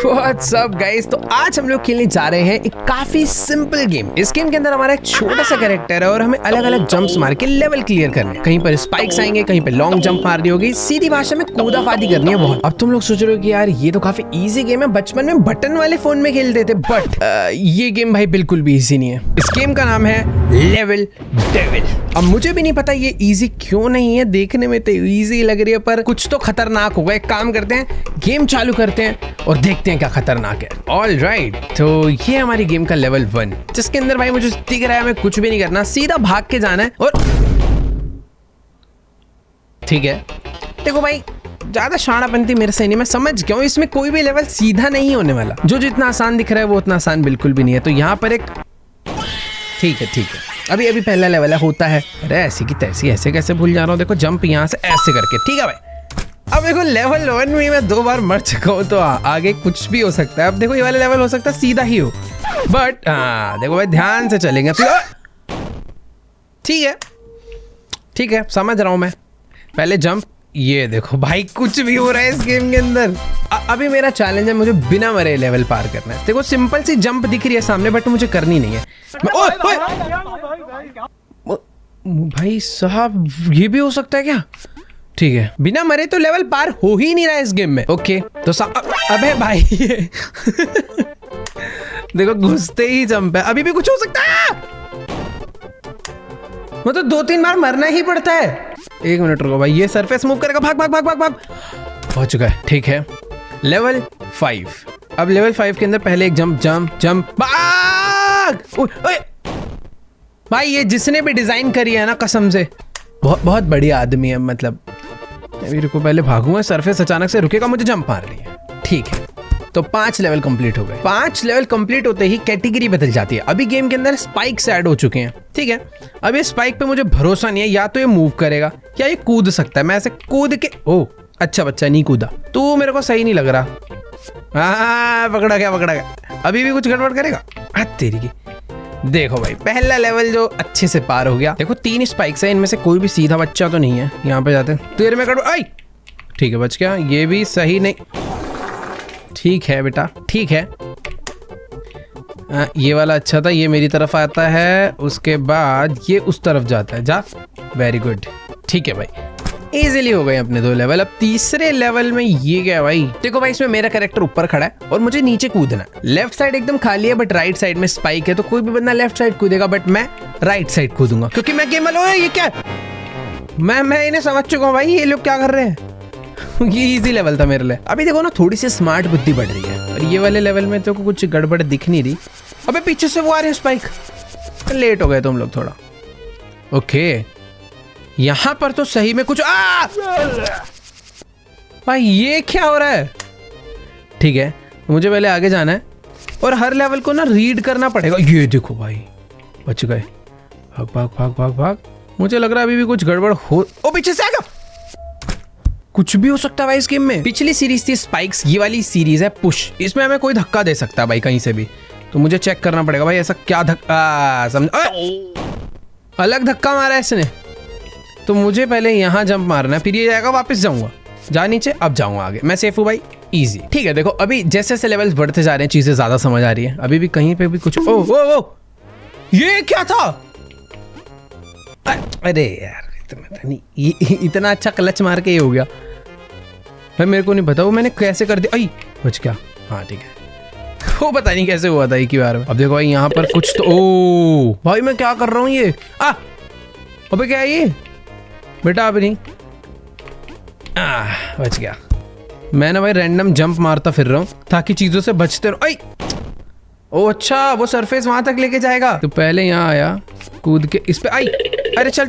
What's up guys, तो आज हम लोग खेलने जा रहे हैं एक काफी सिंपल गेम। इस गेम के अंदर हमारा एक छोटा सा कैरेक्टर है और हमें अलग अलग जंप्स मार के लेवल क्लियर करने हैं। कहीं पर स्पाइक्स आएंगे, कहीं पर लॉन्ग जंप मारनी होगी, सीधी भाषा में कूदाफादी करनी है बहुत। अब तुम लोग सोच रहे हो कि यार ये तो काफी इजी गेम है, बचपन में बटन वाले फोन में खेलते थे, बट ये गेम भाई बिल्कुल भी इजी नहीं है। इस गेम का नाम है लेवल डेविल। अब मुझे भी नहीं पता ये इजी क्यों नहीं है, देखने में तो इजी लग रही है पर कुछ तो खतरनाक होगा। एक काम करते हैं, गेम चालू करते हैं और देखते हैं क्या खतरनाक है। ऑल राइट, तो ये हमारी गेम का लेवल 1, जिसके अंदर भाई मुझे दिख रहा है हमें कुछ भी नहीं करना, सीधा भाग के जाना है। और ठीक है, देखो भाई ज्यादा शाणापंती मेरे से नहीं, मैं समझ गया हूँ इसमें कोई भी लेवल सीधा नहीं होने वाला। जो जितना आसान दिख रहा है वो उतना आसान बिल्कुल भी नहीं है। तो यहाँ पर एक ठीक है, अभी पहला लेवल है, होता है। अरे ऐसी की तैसी, ऐसे कैसे भूल जा रहा हूँ। देखो जंप यहाँ से ऐसे करके, ठीक है भाई। अब देखो लेवल 1 में मैं 2 बार मर चुका हूँ, तो आगे कुछ भी हो सकता है। अब देखो ये वाला लेवल हो सकता है सीधा ही हो, बट देखो भाई ध्यान से चलेंगे। ठीक है, समझ रहा हूँ मैं। पहले जंप, ये देखो भाई कुछ भी हो रहा है इस गेम के अंदर। अभी मेरा चैलेंज है, मुझे बिना मरे लेवल पार करना है। देखो सिंपल सी जंप दिख रही है सामने, बट मुझे करनी नहीं है। भाई साहब ये भी हो सकता है क्या? ठीक है, बिना मरे तो लेवल पार हो ही नहीं रहा है इस गेम में। ओके तो अबे भाई देखो घुसते ही जंप है, अभी भी कुछ हो सकता है। मतलब 2-3 बार मरना ही पड़ता है। 1 मिनट रुको भाई, ये सरफेस मूव करेगा, भाग। पहुंच चुका है, ठीक है। लेवल 5। अब लेवल 5 के अंदर पहले एक जंप भाग। ओए भाई ये जिसने भी डिजाइन करी है ना, कसम से बहुत बढ़िया आदमी है। मतलब अभी रुको, पहले भागूंगा, सरफेस अचानक से रुकेगा, मुझे जंप मार रही है। ठीक है, तो 5 लेवल कंप्लीट हो गए। 5 लेवल कंप्लीट होते ही कैटेगरी बदल जाती है। अभी गेम के अंदर स्पाइक्स ऐड हो चुके हैं, ठीक है। अब ये स्पाइक पे मुझे भरोसा नहीं है, या तो ये मूव करेगा या ये कूद सकता है। मैं ऐसे कूद के, ओ अच्छा बच्चा नहीं कूदा, तो मेरे को सही नहीं लग रहा। हाँ पकड़ा गया। अभी भी कुछ गड़बड़ करेगा, हाथ तेरी की। देखो भाई पहला लेवल जो अच्छे से पार हो गया। देखो 3 स्पाइक्स है, इनमें से कोई भी सीधा बच्चा तो नहीं है। यहाँ पे जाते हैं, तेरे में गड़बड़, आई ठीक है बच गया। ये भी सही नहीं, ठीक है बेटा, ठीक है। ये वाला अच्छा था, ये मेरी तरफ आता है, उसके बाद ये उस तरफ जाता है, जा। वेरी गुड, ठीक है भाई, इजीली हो गए अपने 2 लेवल। अब तीसरे लेवल में ये क्या भाई? देखो भाई इसमें मेरा कैरेक्टर ऊपर खड़ा है और मुझे नीचे कूदना है। लेफ्ट साइड एकदम खाली है, बट राइट साइड में स्पाइक है, तो कोई भी बंदा लेफ्ट साइड कूदेगा, बट मैं राइट साइड कूदूंगा क्योंकि मैं गेम वाला। ये क्या, मैं इन्हें समझ चुका हूँ भाई, ये लोग क्या कर रहे हैं। ये इजी लेवल था मेरे लिए। अभी देखो ना थोड़ी सी स्मार्ट बुद्धि बढ़ रही है, और ये वाले लेवल में तो कुछ गड़बड़ दिख नहीं रही। अबे पीछे से वो आ रहे हैं स्पाइक, लेट हो गए तुम लोग थोड़ा। ओके यहाँ पर तो सही में कुछ भाई ये क्या हो रहा है? ठीक है, मुझे पहले आगे जाना है और हर लेवल को ना रीड करना पड़ेगा। ये देखो भाई बच गए, भाग। मुझे लग रहा है अभी भी कुछ गड़बड़ हो। ओ पीछे से आएगा, कुछ भी हो सकता है भाई इस गेम में। पिछली सीरीज थी स्पाइक्स, ये वाली सीरीज है पुश। इसमें हमें कोई धक्का दे सकता है भाई कहीं से भी, तो मुझे चेक करना पड़ेगा भाई ऐसा क्या धक्का। समझ, अलग धक्का मारा है इसने, तो मुझे पहले यहाँ जंप मारना है, फिर ये जाएगा, वापस जाऊंगा, जा नीचे, अब जाऊंगा आगे। मैं सेफ हूँ भाई, इजी। ठीक है, देखो अभी जैसे जैसे लेवल्स बढ़ते जा रहे हैं चीजें ज्यादा समझ आ रही है। अभी भी कहीं पे भी कुछ ओ ये क्या था? अरे यार इतना अच्छा क्लच मार के ये हो गया भाई, मेरे को नहीं पता वो मैंने कैसे कर दिया। आई बच गया, हाँ ठीक है। वो पता नहीं कैसे हुआ था एक ही बार में। अब देखो भाई यहाँ पर कुछ तो, ओ भाई मैं क्या कर रहा हूँ ये? अबे क्या है ये बेटा? अब नहीं, बच गया। मैं ना भाई रैंडम जंप मारता फिर रहा हूँ ताकि चीजों से बचते रहो। आई ओ अच्छा, वो सरफेस वहां तक लेके जाएगा, तो पहले यहाँ आया, कूद के इस पे, आई अरे चल,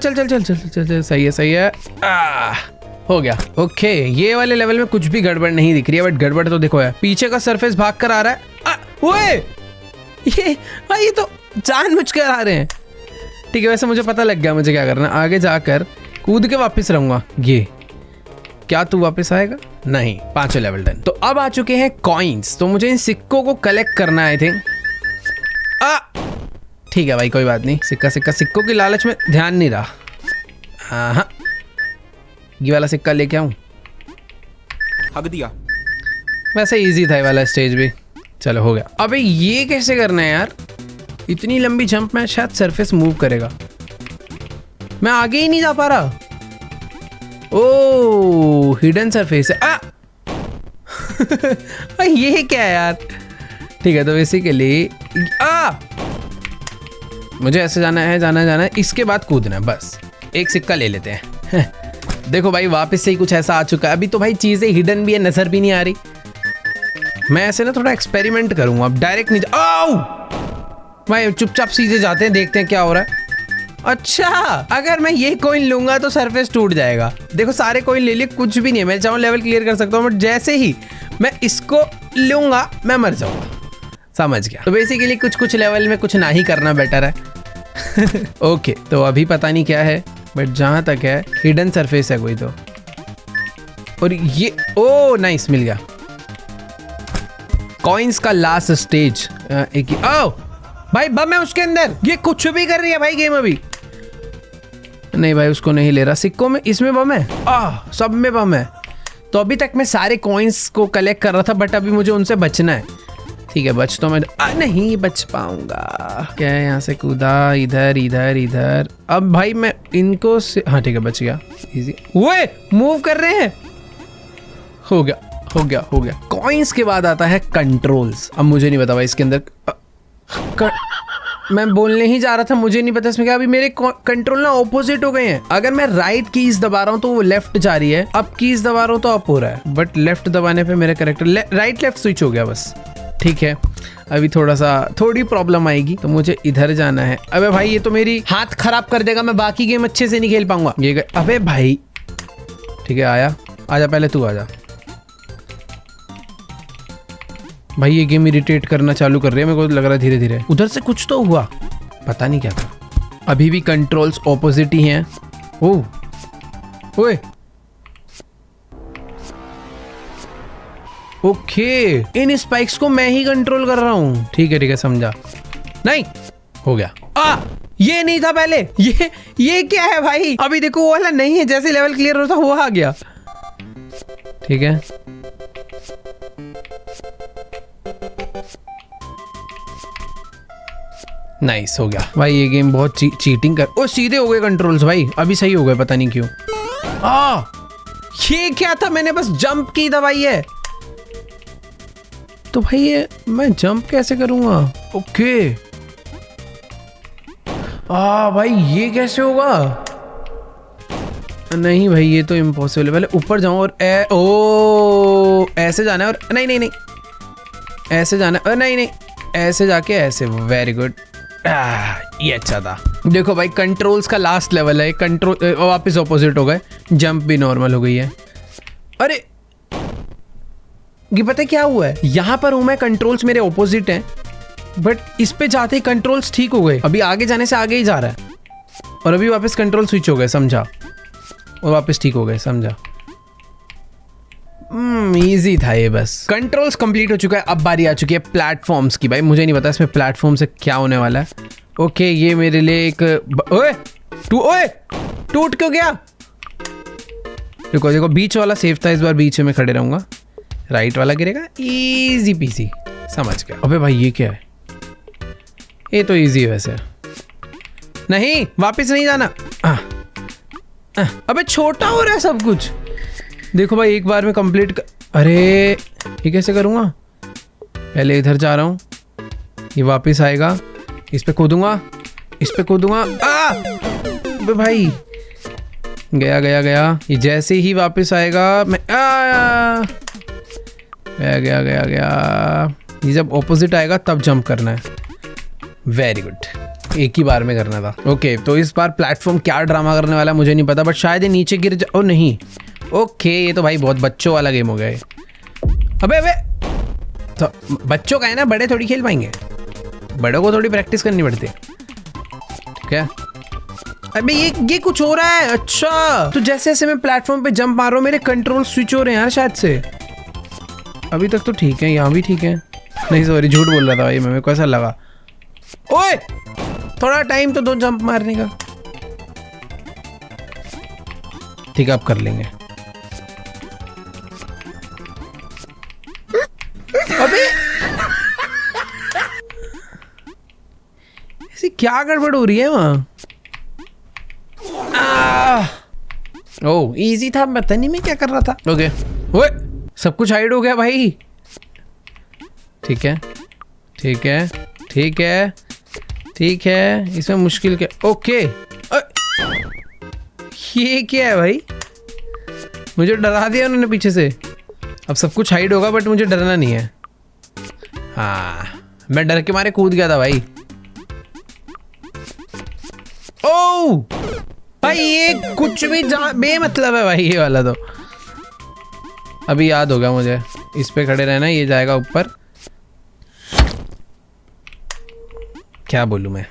सही है। हो गया। ओके, ये वाले लेवल में कुछ भी गड़बड़ नहीं दिख रही है, बट गड़बड़ तो देखो है, पीछे का सरफेस भाग कर आ रहा है। ओए ये भाई ये तो जानबूझ कर आ रहे हैं। ठीक है, वैसे मुझे पता लग गया मुझे क्या करना। आगे जाकर कूद के वापस रहूंगा। ये क्या तू वापस आएगा? नहीं। 5 लेवल डन। तो अब आ चुके हैं कॉइन्स, तो मुझे इन सिक्कों को कलेक्ट करना है। ठीक है भाई कोई बात नहीं, सिक्कों की लालच में ध्यान नहीं रहा। हाँ ये वाला सिक्का लेके आऊं। हक दिया। वैसे इजी था ये वाला स्टेज भी। चलो हो गया। अबे ये कैसे करना है यार, इतनी लंबी जंप में शायद सरफेस मूव करेगा, मैं आगे ही नहीं जा पा रहा। ओ हिडन सरफेस है। ये क्या है यार। ठीक है तो बेसिकली मुझे ऐसे जाना है, इसके बाद कूदना है, बस एक सिक्का ले लेते हैं। देखो भाई वापस से ही कुछ ऐसा आ चुका है। अभी तो भाई चीजें हिडन भी है, नजर भी नहीं आ रही। मैं ऐसे ना थोड़ा एक्सपेरिमेंट करूंगा, अब डायरेक्ट नहीं भाई चुपचाप सीधे जाते हैं, देखते हैं क्या हो रहा है। अच्छा अगर मैं ये कॉइन लूंगा तो सरफेस टूट जाएगा। देखो सारे कॉइन ले लिए, कुछ भी नहीं है, मैं चाहूँ लेवल क्लियर कर सकता हूँ, बट जैसे ही मैं इसको लूंगा मैं मर जाऊंगा। समझ गया। तो बेसिकली कुछ लेवल में कुछ ना ही करना बेटर है। ओके तो अभी पता नहीं क्या है, बट जहां तक है हिडन सरफेस है कोई तो। और ये ओ नाइस मिल गया कॉइन्स का लास्ट स्टेज। एक ओ भाई बम है उसके अंदर, ये कुछ भी कर रही है भाई गेम अभी। नहीं भाई उसको नहीं ले रहा, सिक्कों में इसमें बम है, सब में बम है। तो अभी तक मैं सारे कॉइन्स को कलेक्ट कर रहा था, बट अभी मुझे उनसे बचना है। ठीक है बच तो मैं नहीं बच पाऊंगा। क्या है, यहाँ से कूदा, इधर इधर इधर। अब भाई मैं इनको से हाँ ठीक है बच गया, इजी। ओए मूव कर रहे हैं। हो गया। कॉइन्स के बाद आता है कंट्रोल्स। अब मुझे नहीं पता भाई इसके अंदर मैं बोलने ही जा रहा था, मुझे नहीं पता इसमें क्या। अभी मेरे कंट्रोल ना ऑपोजिट हो गए हैं। अगर मैं राइट कीज दबा रहा हूँ तो वो लेफ्ट जा रही है, अब कीज दबा रहा हूँ तो अप हो रहा है, बट लेफ्ट दबाने पे मेरा कैरेक्टर राइट लेफ्ट स्विच हो गया बस। ठीक है अभी थोड़ी प्रॉब्लम आएगी, तो मुझे इधर जाना है। अबे भाई ये तो मेरी हाथ खराब कर देगा, मैं बाकी गेम अच्छे से नहीं खेल पाऊंगा। ये अबे भाई ठीक है आजा पहले तू आजा। भाई ये गेम इरिटेट करना चालू कर रही है, मेरे को लग रहा है धीरे धीरे। उधर से कुछ तो हुआ, पता नहीं क्या था। अभी भी कंट्रोल्स ऑपोजिट ही हैं। ओए ओके इन स्पाइक्स को मैं ही कंट्रोल कर रहा हूँ। ठीक है समझा। नहीं हो गया। ये नहीं था पहले। ये क्या है भाई। अभी देखो वो वाला नहीं है, जैसे लेवल क्लियर होता वो आ गया। ठीक है नाइस हो गया भाई। ये गेम बहुत चीटिंग कर। ओ सीधे हो गए कंट्रोल्स भाई, अभी सही हो गए, पता नहीं क्यों। ये क्या था, मैंने बस जंप की दबाई है। तो भाई ये मैं जंप कैसे करूंगा। ओके भाई ये कैसे होगा। नहीं भाई ये तो इम्पॉसिबल है। पहले ऊपर जाऊं और ऐसे जाना है, और नहीं ऐसे जाना है, नहीं ऐसे जाके ऐसे। वेरी गुड, ये अच्छा था। देखो भाई कंट्रोल्स का लास्ट लेवल है, कंट्रोल वापस ऑपोजिट हो गए, जंप भी नॉर्मल हो गई है। अरे ये पता है क्या हुआ है, यहाँ पर हूं मैं, कंट्रोल्स मेरे ऑपोजिट हैं, बट इस पे जाते ही कंट्रोल्स ठीक हो गए। अभी आगे जाने से आगे ही जा रहा है, और अभी वापस कंट्रोल स्विच हो गए, समझा, और वापस ठीक हो गए, समझा। इजी था ये बस। कंट्रोल्स कंप्लीट हो चुका है। अब बारी आ चुकी है प्लेटफॉर्म्स की। भाई मुझे नहीं पता इसमें प्लेटफॉर्म से क्या होने वाला है। ओके ये मेरे लिए एक ओए टूट क्यों गया। देखो बीच वाला सेफ था, इस बार बीच में खड़े रहूंगा, राइट वाला गिरेगा, इजी पीसी, समझ गया। अबे भाई ये क्या है, ये तो इजी है वैसे। नहीं वापस नहीं जाना। अबे छोटा हो रहा है सब कुछ। देखो भाई एक बार में कंप्लीट अरे ये कैसे करूँगा। पहले इधर जा रहा हूँ, ये वापस आएगा, इस पे कूदूंगा, इस पे कूदूंगा। अबे भाई गया। ये जैसे ही वापस आएगा मैं गया। ये जब ऑपोजिट आएगा तब जंप करना है। वेरी गुड, एक ही बार में करना था। ओके तो इस बार प्लेटफॉर्म क्या ड्रामा करने वाला है मुझे नहीं पता, बट शायद ये नीचे गिर जा। ओ नहीं, ओके ये तो भाई बहुत बच्चों वाला गेम हो गया है। अबे तो बच्चों का है ना, बड़े थोड़ी खेल पाएंगे, बड़ों को थोड़ी प्रैक्टिस करनी पड़ती है। क्या अबे ये कुछ हो रहा है। अच्छा तो जैसे जैसे मैं प्लेटफॉर्म पे जंप मार रहा हूँ मेरे कंट्रोल स्विच हो रहे हैं यार शायद से। अभी तक तो ठीक है, यहाँ भी ठीक है। नहीं सॉरी झूठ बोल रहा था भाई, मेरे को ऐसा लगा। ओए थोड़ा टाइम तो दो जंप मारने का। ठीक है अब कर लेंगे। क्या गड़बड़ हो रही है वहाँ? ओह इजी था, पता नहीं मैं क्या कर रहा था। ओके ओए सब कुछ हाइड हो गया भाई। ठीक है ठीक है ठीक है ठीक है, इसमें मुश्किल क्या? ओके ये क्या है भाई? मुझे डरा दिया उन्होंने पीछे से। अब सब कुछ हाइड होगा बट मुझे डरना नहीं है। हाँ मैं डर के मारे कूद गया था भाई। ओह भाई ये कुछ भी बेमतलब है भाई ये वाला तो। अभी याद होगा मुझे, इस पे खड़े रहना, ये जाएगा ऊपर। क्या बोलूं मैं,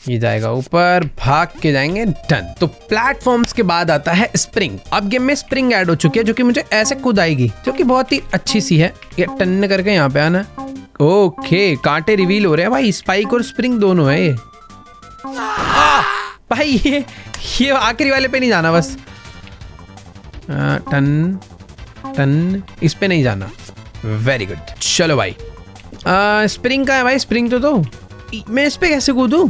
ये जाएगा ऊपर, भाग के जाएंगे, डन। तो प्लेटफॉर्म्स के बाद आता है स्प्रिंग। अब गेम में स्प्रिंग ऐड हो चुकी है जो कि मुझे ऐसे कूद आएगी, जो कि बहुत ही अच्छी सी है। ये टन करके यहाँ पे आना। ओके कांटे रिवील हो रहे हैं भाई, स्पाइक और स्प्रिंग दोनों है ये। भाई ये आखिरी वाले पे नहीं जाना बस। टन टन, इस पे नहीं जाना। वेरी गुड, चलो भाई। स्प्रिंग का है भाई, स्प्रिंग तो दो। मैं इस पे कैसे कूदूं?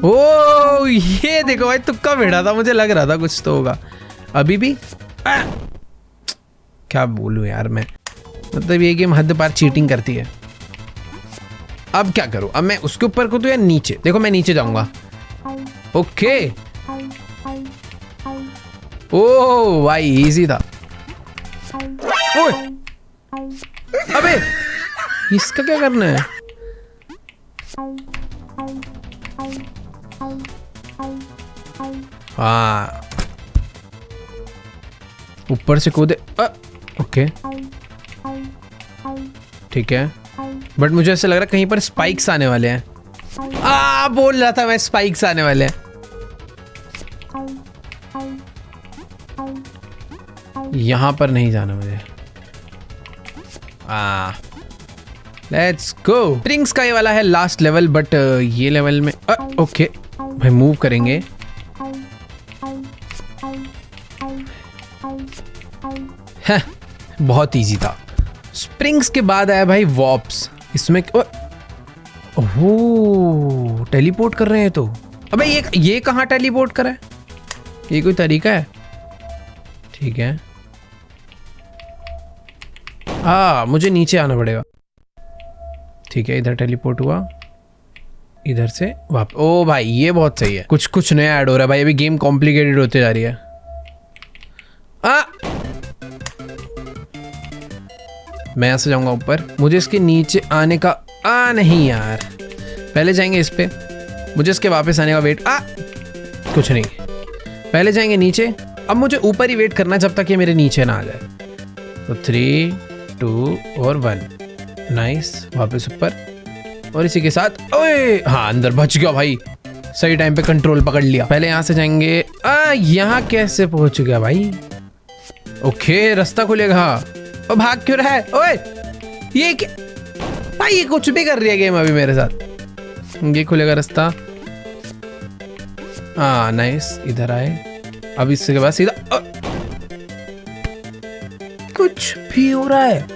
ओ ये देखो भाई, तुक्का भिड़ा था, मुझे लग रहा था कुछ तो होगा। अभी भी क्या बोलूं यार मैं, मतलब ये गेम हद पार चीटिंग करती है। अब क्या करूं? अब मैं उसके ऊपर कूदूं या नीचे? देखो मैं नीचे जाऊंगा। ओके ओ भाई इजी था। ओए अबे इसका क्या करना है? हाँ ऊपर से कूदे। ओके ठीक है, बट मुझे ऐसा लग रहा है कहीं पर स्पाइक्स आने वाले हैं। बोल रहा था मैं स्पाइक्स आने वाले हैं। यहां पर नहीं जाना मुझे। Let's go. स्प्रिंग्स का ये वाला है लास्ट लेवल, बट ये लेवल में ओके भाई मूव करेंगे। बहुत इजी था। स्प्रिंग्स के बाद आया भाई वॉप्स। इसमें ओह टेलीपोर्ट कर रहे हैं तो। अबे ये कहाँ टेलीपोर्ट कर रहा है? ये कोई तरीका है? ठीक है मुझे नीचे आना पड़ेगा। ठीक है इधर टेलीपोर्ट हुआ, इधर से वापस। ओ भाई ये बहुत सही है, कुछ कुछ नया ऐड हो रहा है भाई। अभी गेम कॉम्प्लिकेटेड होते जा रही है। मैं यहां से जाऊंगा ऊपर, मुझे इसके नीचे आने का नहीं यार, पहले जाएंगे इस पे, मुझे इसके वापस आने का वेट। कुछ नहीं, पहले जाएंगे नीचे। अब मुझे ऊपर ही वेट करना जब तक ये मेरे नीचे ना आ जाए। तो 3 2 और 1 नाइस, वापस ऊपर, और इसी के साथ ओए हाँ अंदर बच गया भाई, सही टाइम पे कंट्रोल पकड़ लिया। पहले यहाँ से जाएंगे। यहाँ कैसे पहुंच गया भाई? ओके रास्ता खुलेगा। और भाग क्यों रहा है? ओए ये क्या भाई, ये कुछ भी कर रही है गेम अभी मेरे साथ। ये खुलेगा रास्ता। नाइस, इधर आए। अब इसके बाद सीधा कुछ भी हो रहा है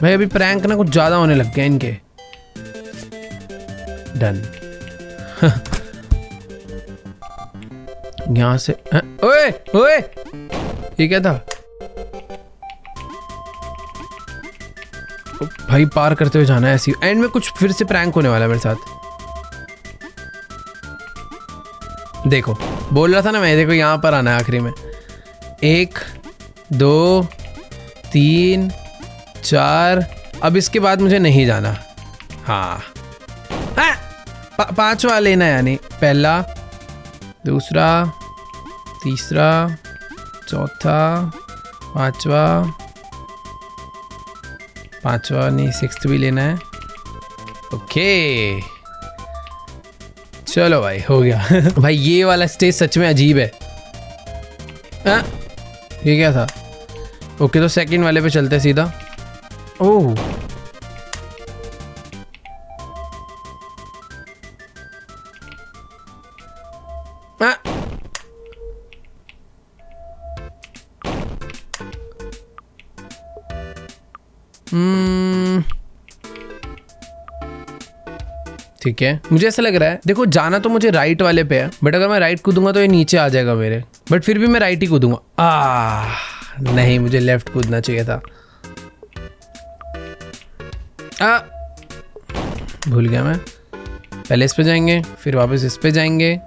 भाई। अभी प्रैंक ना कुछ ज्यादा होने लग गए इनके। डन। यहां से ओए ओए ये क्या था भाई? पार करते हुए जाना है ऐसी। एंड में कुछ फिर से प्रैंक होने वाला है मेरे साथ। देखो बोल रहा था ना मैं, देखो यहाँ पर आना है आखिरी में। 1 2 3 4। अब इसके बाद मुझे नहीं जाना। हाँ 5वां लेना है, यानी पहला, दूसरा, तीसरा, चौथा, 5वां नहीं 6th भी लेना है। ओके चलो भाई हो गया। भाई ये वाला स्टेज सच में अजीब है। ये क्या था? ओके तो सेकंड वाले पे चलते सीधा। ओह ठीक है, मुझे ऐसा लग रहा है, देखो जाना तो मुझे राइट वाले पे है, बट अगर मैं राइट कूदूंगा तो ये नीचे आ जाएगा मेरे, बट फिर भी मैं राइट ही कूदूंगा। नहीं, मुझे लेफ्ट कूदना चाहिए था। भूल गया मैं। पहले इस पे जाएंगे, फिर वापस इस पे जाएंगे,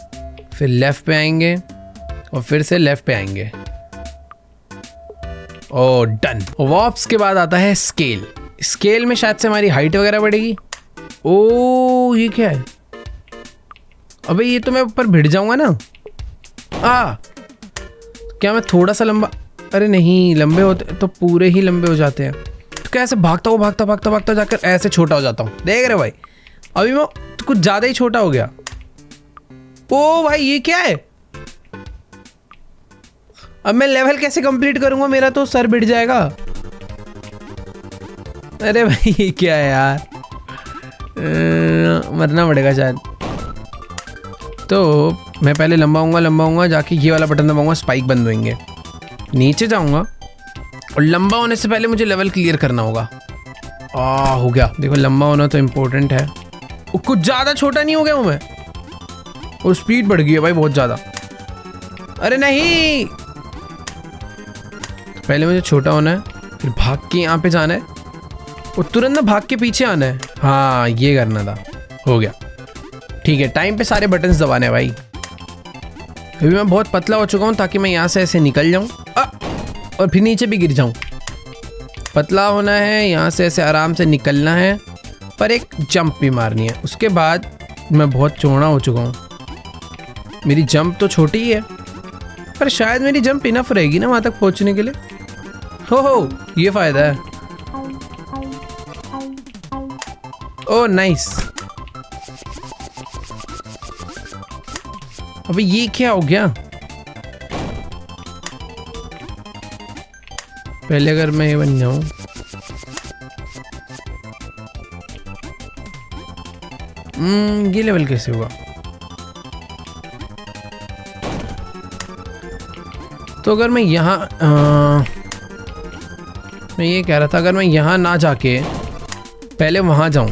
फिर लेफ्ट पे आएंगे और फिर से लेफ्ट पे आएंगे। ओ डन। वॉप्स के बाद आता है स्केल। स्केल में शायद से हमारी हाइट वगैरह बढ़ेगी। ओ ये क्या है? अबे ये तो मैं ऊपर भिड़ जाऊंगा ना। क्या मैं थोड़ा सा लंबा? अरे नहीं, लंबे होते तो पूरे ही लंबे हो जाते हैं। तो कैसे भागता भागता जाकर ऐसे छोटा हो जाता हूँ। देख रहे भाई, अभी मैं तो कुछ ज्यादा ही छोटा हो गया। ओ भाई ये क्या है? अब मैं लेवल कैसे कंप्लीट करूंगा? मेरा तो सर भिड़ जाएगा। अरे भाई ये क्या है यार? मरना पड़ेगा शायद। तो मैं पहले लंबा होऊंगा, जाके ये वाला बटन दबाऊंगा, स्पाइक बंद होंगे। नीचे जाऊंगा और लंबा होने से पहले मुझे लेवल क्लियर करना होगा। हो गया। देखो लंबा होना तो इम्पोर्टेंट है। कुछ ज़्यादा छोटा नहीं हो गया हूँ मैं? और स्पीड बढ़ गई है भाई बहुत ज़्यादा। अरे नहीं, पहले मुझे छोटा होना है, फिर भाग के यहाँ पे जाना है और तुरंत ना भाग के पीछे आना है। हाँ ये करना था। हो गया, ठीक है। टाइम पे सारे बटन्स दबाने हैं भाई। अभी मैं बहुत पतला हो चुका हूँ ताकि मैं यहाँ से ऐसे निकल जाऊँ और फिर नीचे भी गिर जाऊँ। पतला होना है, यहाँ से ऐसे आराम से निकलना है, पर एक जंप भी मारनी है। उसके बाद मैं बहुत चौड़ा हो चुका हूँ। मेरी जंप तो छोटी ही है, पर शायद मेरी जंप इनफ रहेगी ना वहाँ तक पहुँचने के लिए। हो ये फ़ायदा है। Oh nice. अबे ये क्या हो गया? पहले अगर मैं ये बन जाऊं, ये लेवल कैसे होगा? तो अगर मैं यहाँ मैं ये कह रहा था, अगर मैं यहाँ ना जाके पहले वहां जाऊं,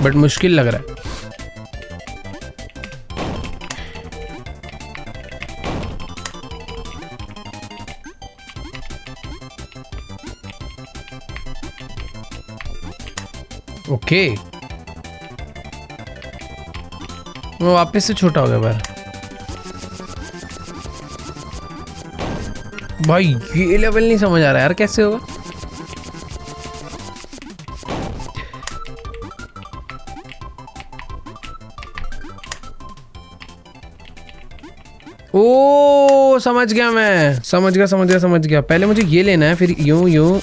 बट मुश्किल लग रहा है। ओके, वो वापस से छोटा हो गया भाई। ये लेवल नहीं समझ आ रहा यार, कैसे होगा? ओ समझ गया मैं, समझ गया। पहले मुझे ये लेना है, फिर यूं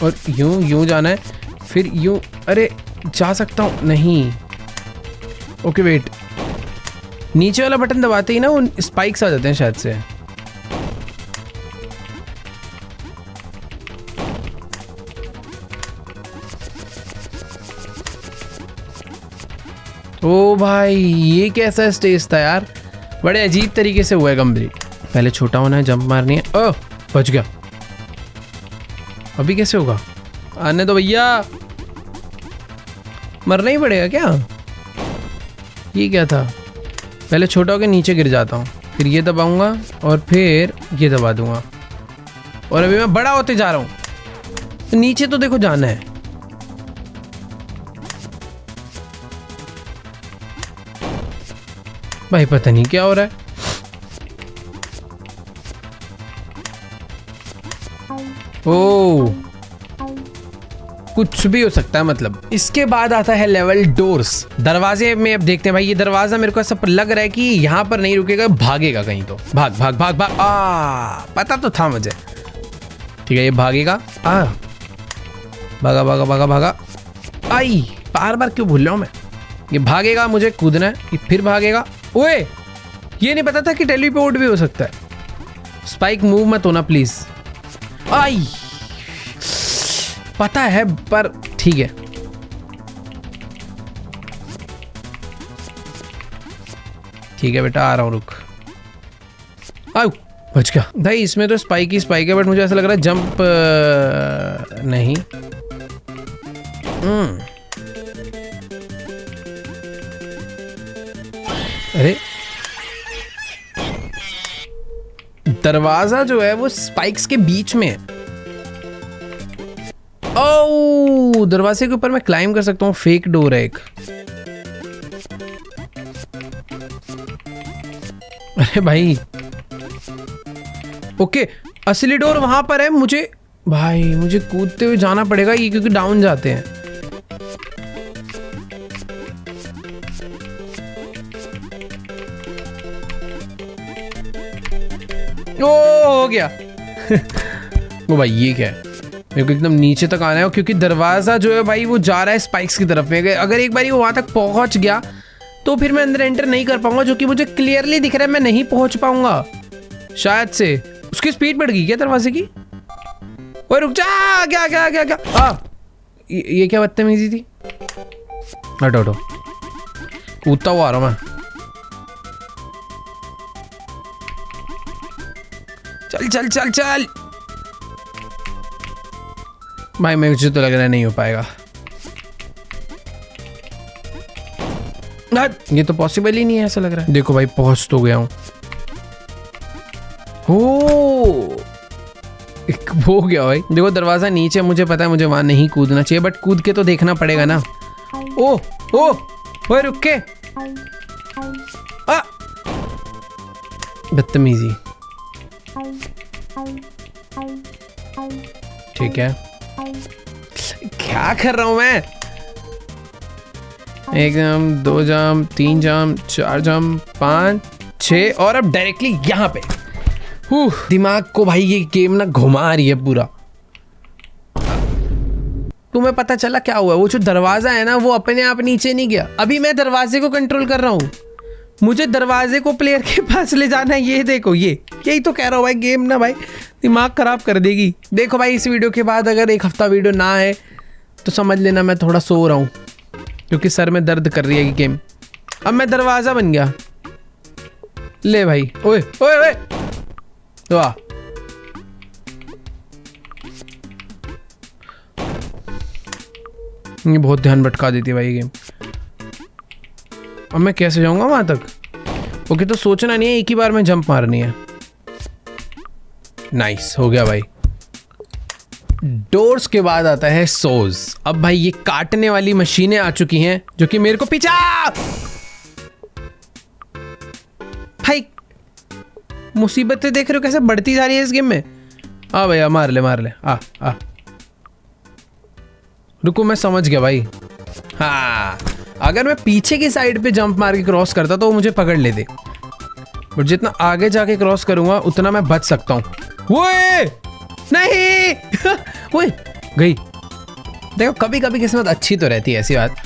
और यूं जाना है, फिर यूं। अरे जा सकता हूँ? नहीं। ओके वेट, नीचे वाला बटन दबाते ही ना वो स्पाइक्स आ जाते हैं शायद से। ओ भाई ये कैसा स्टेज था यार, बड़े अजीब तरीके से हुआ है कंप्लीट। पहले छोटा होना है, जंप मारनी है। ओह बच गया। अभी कैसे होगा? आने दो भैया, मरना ही पड़ेगा क्या? ये क्या था? पहले छोटा होकर नीचे गिर जाता हूँ, फिर ये दबाऊंगा और फिर ये दबा दूंगा, और अभी मैं बड़ा होते जा रहा हूँ। तो नीचे तो देखो जाना है। भाई पता नहीं क्या हो रहा है। ओह कुछ भी हो सकता है मतलब। इसके बाद आता है लेवल डोर्स, दरवाजे में। अब देखते हैं भाई, ये दरवाजा मेरे को ऐसा लग रहा है कि यहाँ पर नहीं रुकेगा, भागेगा कहीं। तो भाग भाग भाग भाग। पता तो था मुझे। ठीक है ये भागेगा। भागा भागा भागा भागा। आई बार बार क्यों भूल रहा हूँ मैं? ये भागेगा, मुझे कूदना है, ये फिर भागेगा। ओए ये नहीं पता था कि टेलीपोर्ट भी हो सकता है। स्पाइक मूव मत होना प्लीज। आई पता है पर ठीक है। ठीक है बेटा आ रहा हूँ, रुक। आओ बच गया भाई। इसमें तो स्पाइक ही स्पाइक है, बट मुझे ऐसा लग रहा है जंप नहीं। अरे दरवाजा जो है वो स्पाइक्स के बीच में है। ओह, दरवाजे के ऊपर मैं क्लाइम कर सकता हूँ। फेक डोर है एक। अरे भाई ओके, असली डोर वहां पर है। मुझे कूदते हुए जाना पड़ेगा ये, क्योंकि डाउन जाते हैं। ओ हो गया। ओ भाई ये क्या है? मेरे को एकदम नीचे तक आना है, क्योंकि दरवाजा जो है भाई वो जा रहा है स्पाइक्स की तरफ में। अगर एक बार वो वहां तक पहुंच गया तो फिर मैं अंदर एंटर नहीं कर पाऊंगा, जो कि मुझे क्लियरली दिख रहा है। मैं नहीं पहुंच पाऊंगा शायद से। उसकी स्पीड बढ़ गई क्या दरवाजे की? ओए रुक जा। क्या क्या क्या क्या ये क्या बदतमीजी थी? हटो हटो, कूदता हुआ आ रहा हूं मैं। चल चल चल चल भाई, मुझे तो लग रहा है नहीं हो पाएगा। ये तो पॉसिबल ही नहीं है, ऐसा लग रहा है। देखो भाई पहुंच तो गया हूं। हो एक हो गया भाई। देखो दरवाजा नीचे, मुझे पता है मुझे वहां नहीं कूदना चाहिए, बट कूद के तो देखना पड़ेगा ना। ओ ओ ओए रुक के, बदतमीजी। ठीक है, क्या कर रहा हूं मैं? 1 जंप, 2 जंप, 3 जंप, 4 जंप, 5, 6 और अब डायरेक्टली यहाँ पे। दिमाग को भाई ये गेम ना घुमा रही है पूरा। तुम्हें पता चला क्या हुआ? वो जो दरवाजा है ना वो अपने आप नीचे नहीं गया। अभी मैं दरवाजे को कंट्रोल कर रहा हूँ। मुझे दरवाजे को प्लेयर के पास ले जाना है। ये देखो, यही तो कह रहा हूँ भाई, गेम ना भाई दिमाग खराब कर देगी। देखो भाई इस वीडियो के बाद अगर 1 हफ्ता वीडियो ना आए तो समझ लेना मैं थोड़ा सो रहा हूँ, क्योंकि सर में दर्द कर रही है ये गेम। अब मैं दरवाजा बन गया। ले भाई, ओए ओए ओए, वाह। ये बहुत ध्यान भटका देती है भाई ये गेम। अब मैं कैसे जाऊंगा वहां तक? ओके, तो सोचना नहीं है, एक ही बार में जंप मारनी है। नाइस, हो गया भाई। डोर्स के बाद आता है सोज। अब भाई ये काटने वाली मशीनें आ चुकी हैं, जो कि मेरे को पीछा। भाई मुसीबतें देख रहे हो कैसे बढ़ती जा रही है इस गेम में। भैया मार ले मार ले। आ रुको, मैं समझ गया भाई। हाँ, अगर मैं पीछे की साइड पे जंप मार के क्रॉस करता तो वो मुझे पकड़ लेते, बट जितना आगे जाके क्रॉस करूंगा उतना मैं बच सकता हूँ। वो नहीं वो गई। देखो कभी कभी किस्मत अच्छी तो रहती है, ऐसी बात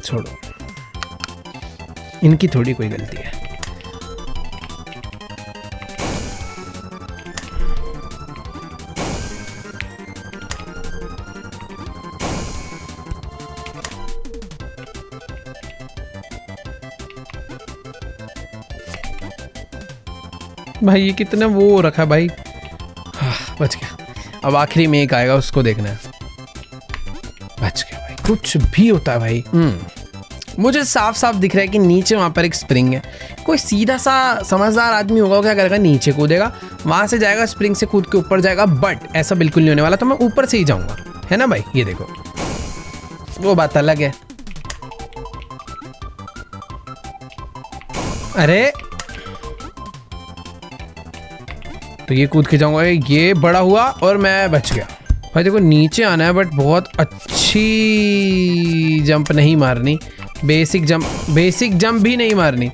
छोड़ो, इनकी थोड़ी कोई गलती है। भाई ये कितना वो रखा है भाई। बच गया। अब आखिरी में एक आएगा, उसको देखना है। बच गया भाई। कुछ भी होता है भाई। मुझे साफ साफ दिख रहा है कि नीचे वहां पर एक स्प्रिंग है। कोई सीधा सा समझदार आदमी होगा, क्या करेगा, नीचे कूदेगा, वहां से जाएगा, स्प्रिंग से कूद के ऊपर जाएगा। बट ऐसा बिल्कुल नहीं होने वाला, तो मैं ऊपर से ही जाऊंगा, है ना भाई। ये देखो, वो बात अलग है। अरे तो ये कूद के जाऊंगा, ये बड़ा हुआ और मैं बच गया। भाई देखो नीचे आना है, बट बहुत अच्छी जंप नहीं मारनी। बेसिक जंप भी नहीं मारनी।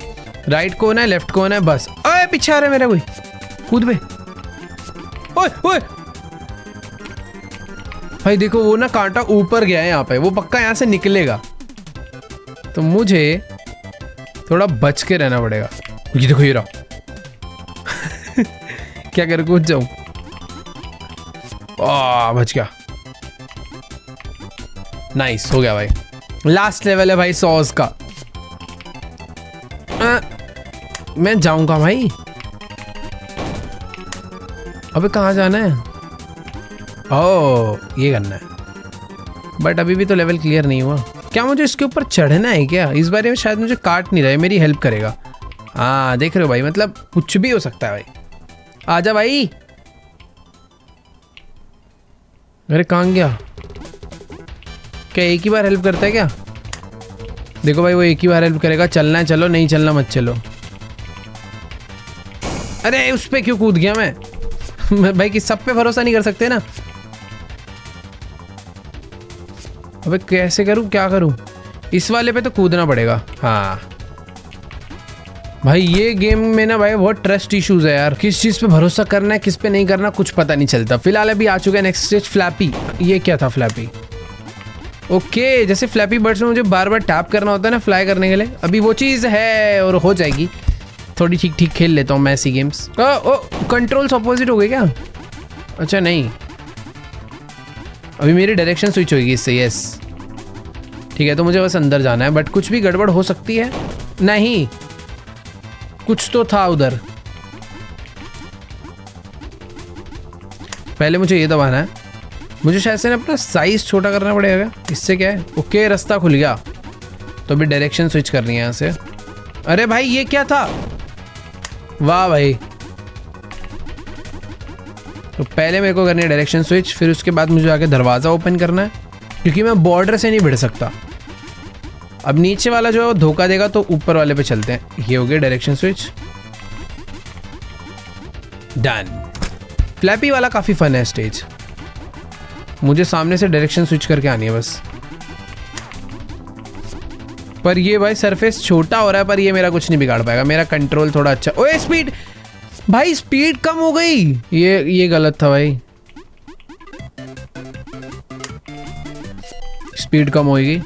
राइट को होना है, लेफ्ट को होना है, बस। ओए पीछे आ रहा है मेरा कोई, कूद पे। ओए ओए भाई देखो, वो ना कांटा ऊपर गया है यहाँ पे, वो पक्का यहाँ से निकलेगा, तो मुझे थोड़ा बच के रहना पड़ेगा। ये देखो ये रहा। क्या कर, कूद जाऊं? बच गया। नाइस, हो गया भाई। लास्ट लेवल है भाई सॉस का। मैं जाऊंगा भाई। अबे कहाँ जाना है? ये करना है, बट अभी भी तो लेवल क्लियर नहीं हुआ। क्या मुझे इसके ऊपर चढ़ना है क्या? इस बारे में शायद मुझे काट नहीं रहा है, मेरी हेल्प करेगा। हाँ देख रहे हो भाई, मतलब कुछ भी हो सकता है भाई। आजा भाई। अरे कहाँ गया? क्या एक ही बार हेल्प करता है क्या? देखो भाई वो एक ही बार हेल्प करेगा। चलना है चलो, नहीं चलना मत चलो। अरे उस पे क्यों कूद गया मैं भाई कि सब पे भरोसा नहीं कर सकते ना। अबे कैसे करूं, क्या करूं? इस वाले पे तो कूदना पड़ेगा। हाँ भाई ये गेम में ना भाई बहुत ट्रस्ट इश्यूज है यार, किस चीज पे भरोसा करना है किस पे नहीं करना कुछ पता नहीं चलता। फिलहाल अभी आ चुका है नेक्स्ट स्टेज फ्लैपी। ये क्या था फ्लैपी? ओके जैसे फ्लैपी बर्ड्स में मुझे बार बार टैप करना होता है ना फ्लाई करने के लिए, अभी वो चीज़ है और हो जाएगी। थोड़ी ठीक ठीक खेल लेता हूँ मैं ऐसी गेम्स। ओ कंट्रोल्स अपोजिट हो गए क्या? अच्छा नहीं, अभी मेरी डायरेक्शन स्विच होगी इससे। यस ठीक है, तो मुझे बस अंदर जाना है, बट कुछ भी गड़बड़ हो सकती है। नहीं कुछ तो था उधर। पहले मुझे ये दबाना है। मुझे शायद से ना अपना साइज छोटा करना पड़ेगा। इससे क्या है? ओके रास्ता खुल गया, तो अभी डायरेक्शन स्विच करनी है यहाँ से। अरे भाई ये क्या था? वाह भाई। तो पहले मेरे को करनी है डायरेक्शन स्विच, फिर उसके बाद मुझे आके दरवाज़ा ओपन करना है, क्योंकि मैं बॉर्डर से नहीं भिड़ सकता। अब नीचे वाला जो है वो धोखा देगा, तो ऊपर वाले पे चलते हैं। ये हो गया डायरेक्शन स्विच, डन। फ्लैपी वाला काफ़ी फन है स्टेज। मुझे सामने से डायरेक्शन स्विच करके आनी है बस। पर ये भाई सरफेस छोटा हो रहा है, पर ये मेरा कुछ नहीं बिगाड़ पाएगा। मेरा कंट्रोल थोड़ा अच्छा। ओए स्पीड भाई, स्पीड कम हो गई। ये गलत था भाई, स्पीड कम होगी।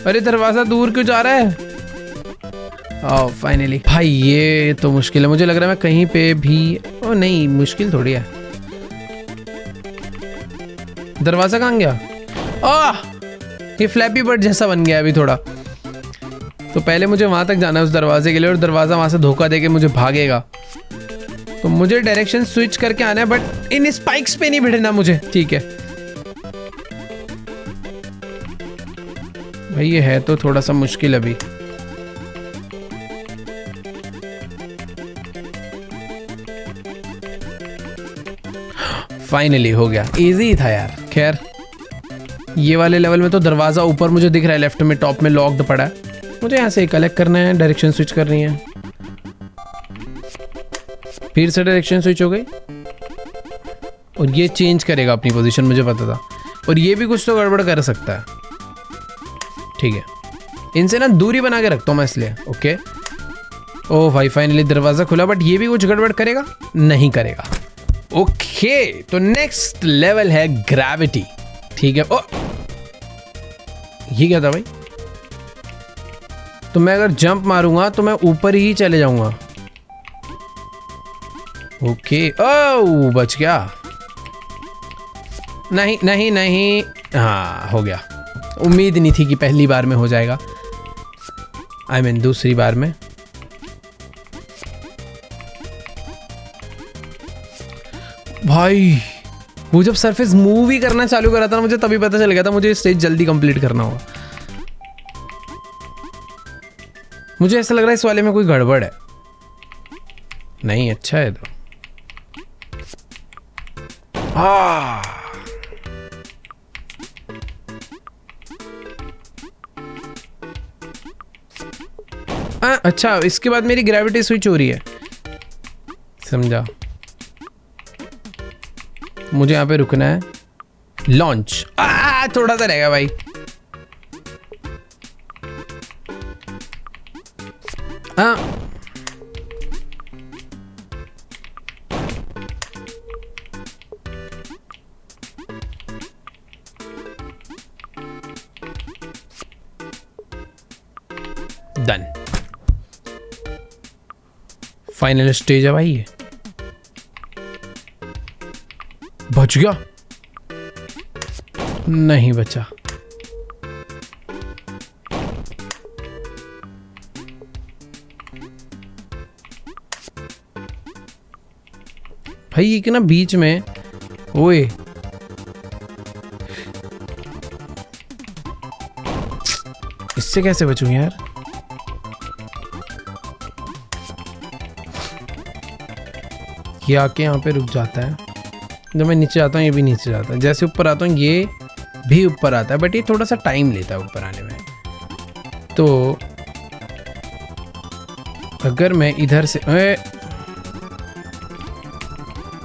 अरे दरवाजा दूर क्यों जा रहा है? ओह फाइनली। भाई ये तो मुश्किल है, मुझे लग रहा है मैं कहीं पे भी। ओ नहीं मुश्किल थोड़ी है। दरवाजा कहाँ गया? आह ये फ्लैपी बर्ड जैसा बन गया अभी थोड़ा। तो पहले मुझे वहां तक जाना है उस दरवाजे के लिए, और दरवाजा वहां से धोखा देके मुझे भागेगा। तो मुझे डायरेक्शन स्विच करके आना है, बट इन स्पाइक्स पे नहीं भिड़ना मुझे। ठीक है भाई, ये है तो थोड़ा सा मुश्किल अभी। फाइनली हो गया, इजी था यार। खैर ये वाले लेवल में तो दरवाजा ऊपर मुझे दिख रहा है, लेफ्ट में टॉप में लॉक्ड पड़ा है। मुझे यहाँ से कलेक्ट करना है, डायरेक्शन स्विच करनी है। फिर से डायरेक्शन स्विच हो गई, और ये चेंज करेगा अपनी पोजीशन, मुझे पता था। और ये भी कुछ तो गड़बड़ कर सकता है। ठीक है, इनसे ना दूरी बना के रखता हूँ मैं इसलिए। ओके ओह भाई फाइनली दरवाजा खुला, बट ये भी कुछ गड़बड़ करेगा? नहीं करेगा। ओके तो नेक्स्ट लेवल है ग्रेविटी। ठीक है। ओ ये क्या था भाई? तो मैं अगर जंप मारूंगा तो मैं ऊपर ही चले जाऊंगा। ओके ओह बच गया। नहीं नहीं नहीं, हाँ हो गया। उम्मीद नहीं थी कि पहली बार में हो जाएगा, आई मीन दूसरी बार में। भाई वो जब सरफेस मूव ही करना चालू करा था ना, मुझे तभी पता चल गया था मुझे स्टेज जल्दी कंप्लीट करना होगा। मुझे ऐसा लग रहा है इस वाले में कोई गड़बड़ है। नहीं अच्छा है तो। अच्छा इसके बाद मेरी ग्रेविटी स्विच हो रही है, समझा। मुझे यहाँ पे रुकना है। लॉन्च थोड़ा सा रहेगा भाई। डन। फाइनल स्टेज है भाई ये। बच गया? नहीं बचा। भाई ये कि ना बीच में, ओए इससे कैसे बचूं यार? ये आके यहाँ पे रुक जाता है, जब मैं नीचे आता हूँ ये भी नीचे जाता है, जैसे ऊपर आता हूँ ये भी ऊपर आता है, बट ये थोड़ा सा टाइम लेता है ऊपर आने में। तो अगर मैं इधर से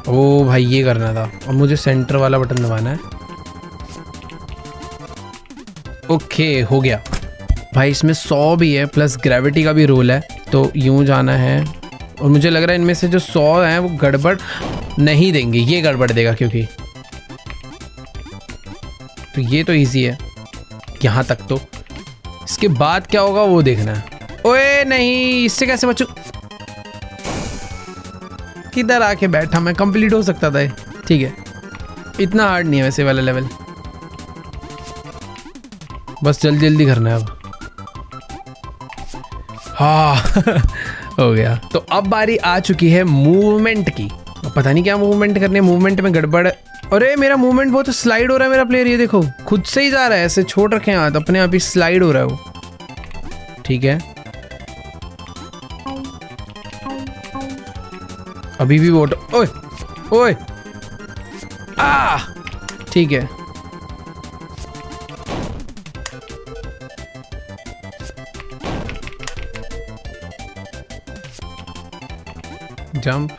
ओ भाई ये करना था, और मुझे सेंटर वाला बटन दबाना है। ओके हो गया भाई। इसमें 100 भी है प्लस ग्रेविटी का भी रोल है, तो यूं जाना है। और मुझे लग रहा है इनमें से जो 100 हैं वो गड़बड़ नहीं देंगे, ये गड़बड़ देगा क्योंकि, तो ये तो इजी है यहाँ तक। तो इसके बाद क्या होगा वो देखना है। ओए नहीं, इससे कैसे बचूं? किधर आके बैठा मैं, कंप्लीट हो सकता था। ठीक है, इतना हार्ड नहीं है वैसे वाला लेवल, बस जल्दी जल्दी करना है अब। हाँ हो गया। तो अब बारी आ चुकी है मूवमेंट की। पता नहीं क्या मूवमेंट करनी है, मूवमेंट में गड़बड़। अरे मेरा मूवमेंट बहुत स्लाइड हो रहा है मेरा प्लेयर, ये देखो खुद से ही जा रहा है, ऐसे छोड़ रखे हैं हाथ, अपने आप ही स्लाइड हो रहा है वो। ठीक है, अभी भी वोट। ओए ओए आ, ठीक है। जंप,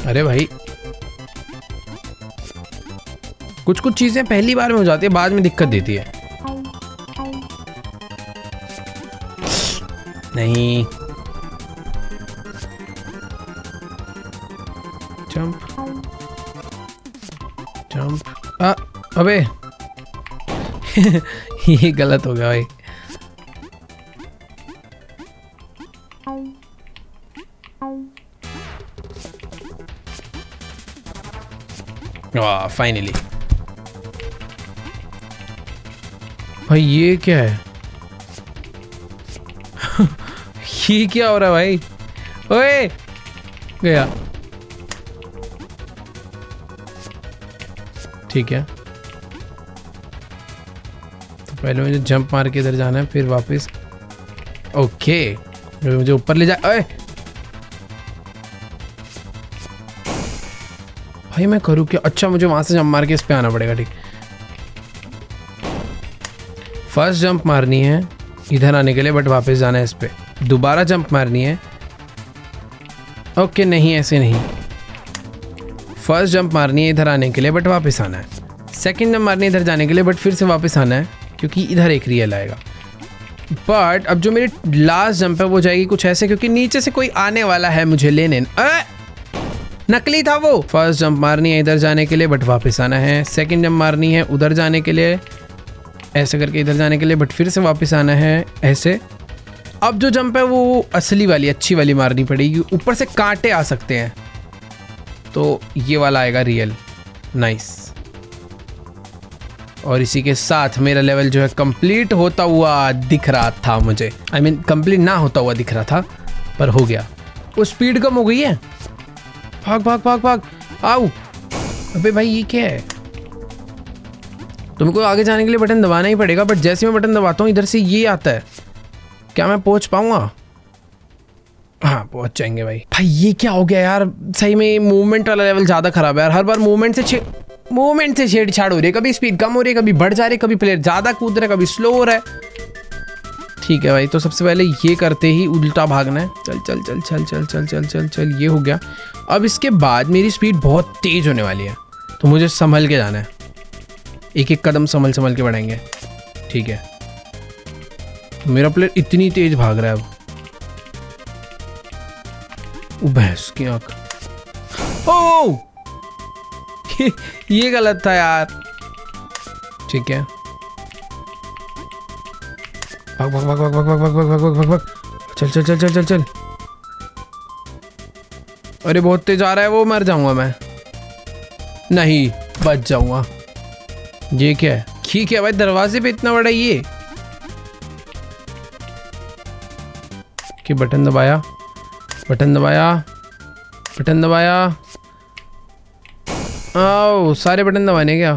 अरे भाई कुछ कुछ चीजें पहली बार में हो जाती है, बाद में दिक्कत देती है। नहीं, जंप जंप, अबे ये गलत हो गया भाई। फाइनली भाई ये क्या है? ये क्या हो रहा है भाई? ओए गया। ठीक है, तो पहले मुझे जंप मार के इधर जाना है, फिर वापस। ओके, मुझे ऊपर ले जा। ओए भाई मैं करूँ क्या? अच्छा मुझे वहां से जंप मार के इस पे आना पड़ेगा। ठीक, फर्स्ट जंप मारनी है इधर आने के लिए, बट वापस जाना है इस पे। दोबारा जंप मारनी है। ओके नहीं, ऐसे नहीं। फर्स्ट जंप मारनी है इधर आने के लिए, बट वापस आना है। सेकंड जंप मारनी है इधर जाने के लिए, बट फिर से वापस आना है, क्योंकि इधर एक रियल आएगा। बट अब जो मेरी लास्ट जंप है वो जाएगी कुछ ऐसे, क्योंकि नीचे से कोई आने वाला है मुझे लेने। नकली था वो। फर्स्ट जंप मारनी है इधर जाने के लिए, बट वापस आना है। सेकंड जंप मारनी है उधर जाने के लिए, ऐसे करके इधर जाने के लिए, बट फिर से वापस आना है ऐसे। अब जो जंप है वो असली वाली, अच्छी वाली मारनी पड़ेगी। ऊपर से कांटे आ सकते हैं, तो ये वाला आएगा रियल। नाइस। और इसी के साथ मेरा लेवल जो है कंप्लीट होता हुआ दिख रहा था मुझे। I mean, कंप्लीट ना होता हुआ दिख रहा था, पर हो गया। वो स्पीड कम हो गई है। भाग भाग भाग भाग, आओ। अबे भाई ये क्या है? तुमको आगे जाने के लिए बटन दबाना ही पड़ेगा, बट जैसे मैं बटन दबाता हूँ इधर से ये आता है। क्या मैं पहुंच पाऊंगा? हाँ पहुंच जाएंगे भाई। भाई ये क्या हो गया यार? सही में मूवमेंट वाला लेवल ज़्यादा खराब है यार। हर बार मूवमेंट से छेड़छाड़ हो रही है। कभी स्पीड कम हो रही है, कभी बढ़ जा रही है, कभी प्लेयर ज़्यादा कूद रहा है, कभी स्लो हो रहा है। ठीक है भाई, तो सबसे पहले ये करते ही उल्टा भागना है। चल चल चल चल चल चल चल चल चल, ये हो गया। अब इसके बाद मेरी स्पीड बहुत तेज होने वाली है, तो मुझे संभल के जाना है। एक एक कदम संभल के बढ़ाएंगे। ठीक है, मेरा प्लेयर इतनी तेज भाग रहा है अब। भैंस की आंख। ओह ये गलत था यार। ठीक है, भाग भाग भाग भाग भाग भाग भाग भाग भाग भाग, चल चल चल चल चल चल। अरे बहुत तेज आ रहा है वो, मर जाऊंगा मैं। नहीं, बच जाऊंगा। ये क्या है? ठीक है भाई, दरवाजे पे इतना बड़ा ये कि बटन दबाया, बटन दबाया, बटन दबाया। आओ, सारे बटन दबाने क्या?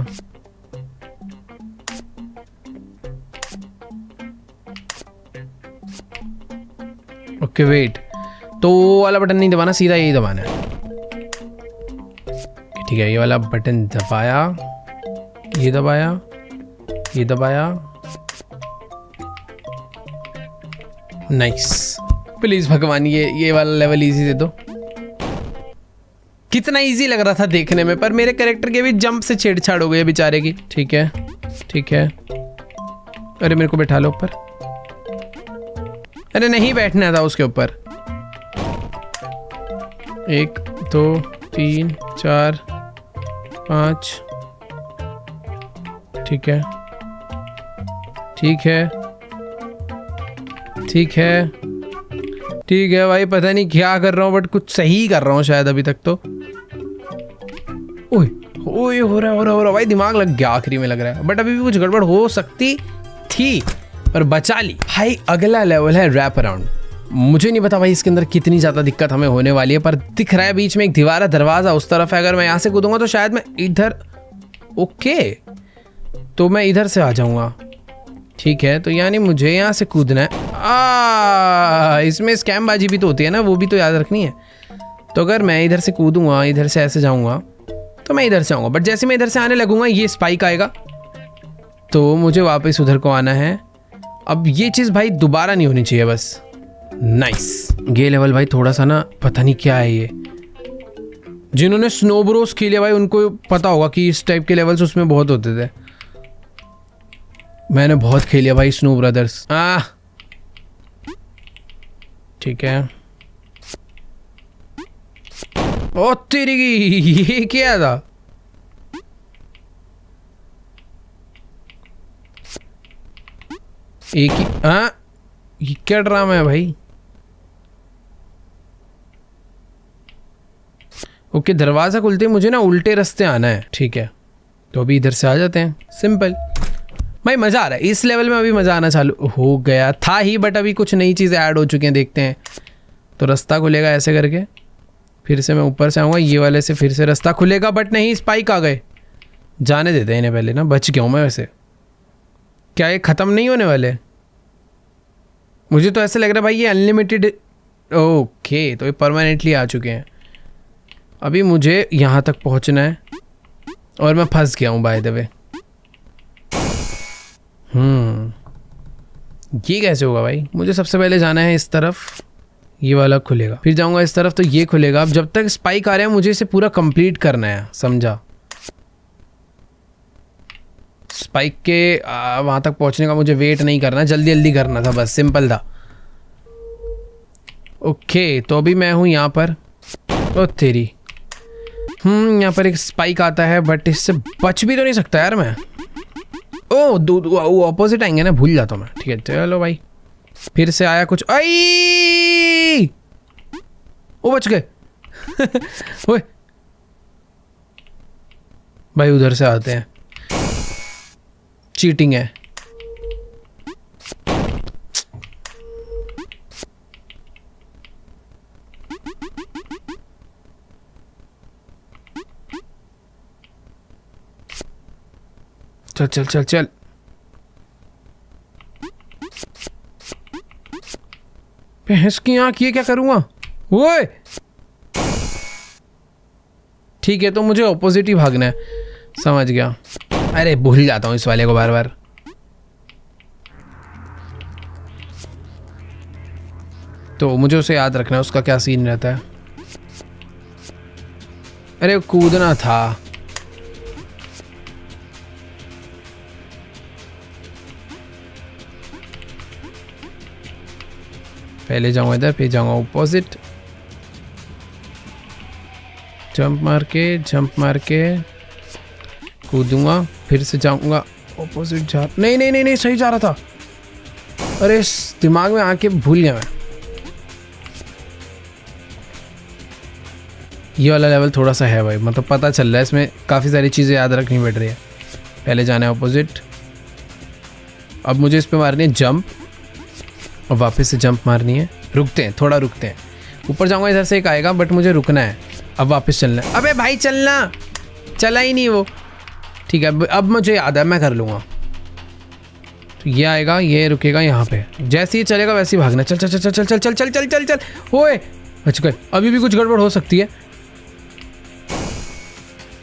ओके वेट, तो वो वाला बटन नहीं दबाना, सीधा यही दबाना है। ठीक है, ये वाला बटन दबाया, ये दबाया, ये दबाया। नाइस। प्लीज भगवान ये वाला लेवल इजी दे दो। कितना इजी लग रहा था देखने में, पर मेरे कैरेक्टर के भी जंप से छेड़छाड़ हो गई बेचारे की। ठीक है ठीक है। अरे मेरे को बैठा लो ऊपर। अरे नहीं बैठना था उसके ऊपर। 1 2 3 4 5। ठीक है ठीक है ठीक है ठीक है भाई, पता नहीं क्या कर रहा हूँ बट कुछ सही कर रहा हूँ शायद अभी तक तो। ओए ओए, हो रहा भाई, दिमाग लग गया आखिरी में लग रहा है, बट अभी भी कुछ गड़बड़ हो सकती थी पर बचा ली भाई। अगला लेवल है रैप अराउंड। मुझे नहीं पता भाई इसके अंदर कितनी ज़्यादा दिक्कत हमें होने वाली है, पर दिख रहा है बीच में एक दीवार है, दरवाज़ा उस तरफ है। अगर मैं यहाँ से कूदूंगा तो शायद मैं इधर, ओके तो मैं इधर से आ जाऊँगा। ठीक है, तो यानी मुझे यहाँ से कूदना है। इसमें स्कैम बाजी भी तो होती है ना, वो भी तो याद रखनी है। तो अगर मैं इधर से कूदूंगा, इधर से ऐसे जाऊँगा तो मैं इधर से आऊँगा, बट जैसे मैं इधर से आने लगूंगा ये स्पाइक आएगा, तो मुझे वापस उधर को आना है। अब ये चीज़ भाई दोबारा नहीं होनी चाहिए बस। नाइस। ये लेवल भाई थोड़ा सा ना पता नहीं क्या है ये। जिन्होंने स्नो ब्रोस खेले भाई उनको पता होगा कि इस टाइप के लेवल्स उसमें बहुत होते थे। मैंने बहुत खेलिया भाई स्नो ब्रदर्स। ठीक है। ओ तेरी की, ये क्या था? एक ही ये क्या ड्रामा है भाई? ओके, दरवाजा खुलते ही मुझे ना उल्टे रास्ते आना है। ठीक है, तो अभी इधर से आ जाते हैं। सिंपल भाई, मज़ा आ रहा है इस लेवल में। अभी मज़ा आना चालू हो गया था ही, बट अभी कुछ नई चीज़ें ऐड हो चुकी हैं, देखते हैं। तो रास्ता खुलेगा ऐसे करके, फिर से मैं ऊपर से आऊँगा, ये वाले से फिर से रास्ता खुलेगा, बट नहीं स्पाइक आ गए। जाने देते हैं इन्हें पहले ना, बच गया हूँ मैं वैसे। क्या ये ख़त्म नहीं होने वाले? मुझे तो ऐसा लग रहा है भाई ये अनलिमिटेड। ओके, तो ये परमानेंटली आ चुके हैं। अभी मुझे यहाँ तक पहुँचना है और मैं फंस गया हूँ बाय द वे। ये कैसे होगा भाई? मुझे सबसे पहले जाना है इस तरफ, ये वाला खुलेगा, फिर जाऊंगा इस तरफ तो ये खुलेगा। अब जब तक स्पाइक आ रहा है मुझे इसे पूरा कंप्लीट करना है, समझा? स्पाइक के वहां तक पहुंचने का मुझे वेट नहीं करना, जल्दी जल्दी करना था, बस सिंपल था। ओके, तो अभी मैं हूं यहाँ पर। ओ तेरी, यहाँ पर एक स्पाइक आता है, बट इससे बच भी तो नहीं सकता यार मैं। ऑपोजिट आएंगे ना, भूल जाता हूँ मैं। ठीक है, चलो भाई, फिर से आया कुछ। आई वो बच गए। ओए भाई, उधर से आते हैं, चीटिंग है। चल चल चल चल। भैंस की आंख, ये क्या करूंगा? ओए ठीक है, तो मुझे ऑपोजिट ही भागना है, समझ गया। अरे भूल जाता हूँ इस वाले को बार बार। तो मुझे उसे याद रखना है, उसका क्या सीन रहता है। अरे कूदना था। पहले जाऊंगा इधर, फिर जाऊंगा ऑपोजिट, जंप मार के कूदूंगा, फिर से जाऊंगा ऑपोजिट। जा नहीं नहीं नहीं नहीं, सही जा रहा था। अरे दिमाग में आके भूल गया मैं। ये वाला लेवल थोड़ा सा है भाई, मतलब पता चल रहा है इसमें काफ़ी सारी चीज़ें याद रखनी पड़ रही है। पहले जाना है ऑपोजिट, अब मुझे इस पर मारनी है जंप, और वापस से जंप मारनी है। रुकते हैं, थोड़ा रुकते हैं। ऊपर जाऊंगा, इधर से एक आएगा, बट मुझे रुकना है। अब वापस चलना है। अबे भाई चलना, चला ही नहीं वो। ठीक है, अब मुझे याद है, मैं कर लूँगा। तो ये आएगा, ये रुकेगा यहाँ पे, जैसे ही चलेगा वैसे ही भागना। चल चल चल चल चल चल चल चल चल चल चल। ओए बच गए, अभी भी कुछ गड़बड़ हो सकती है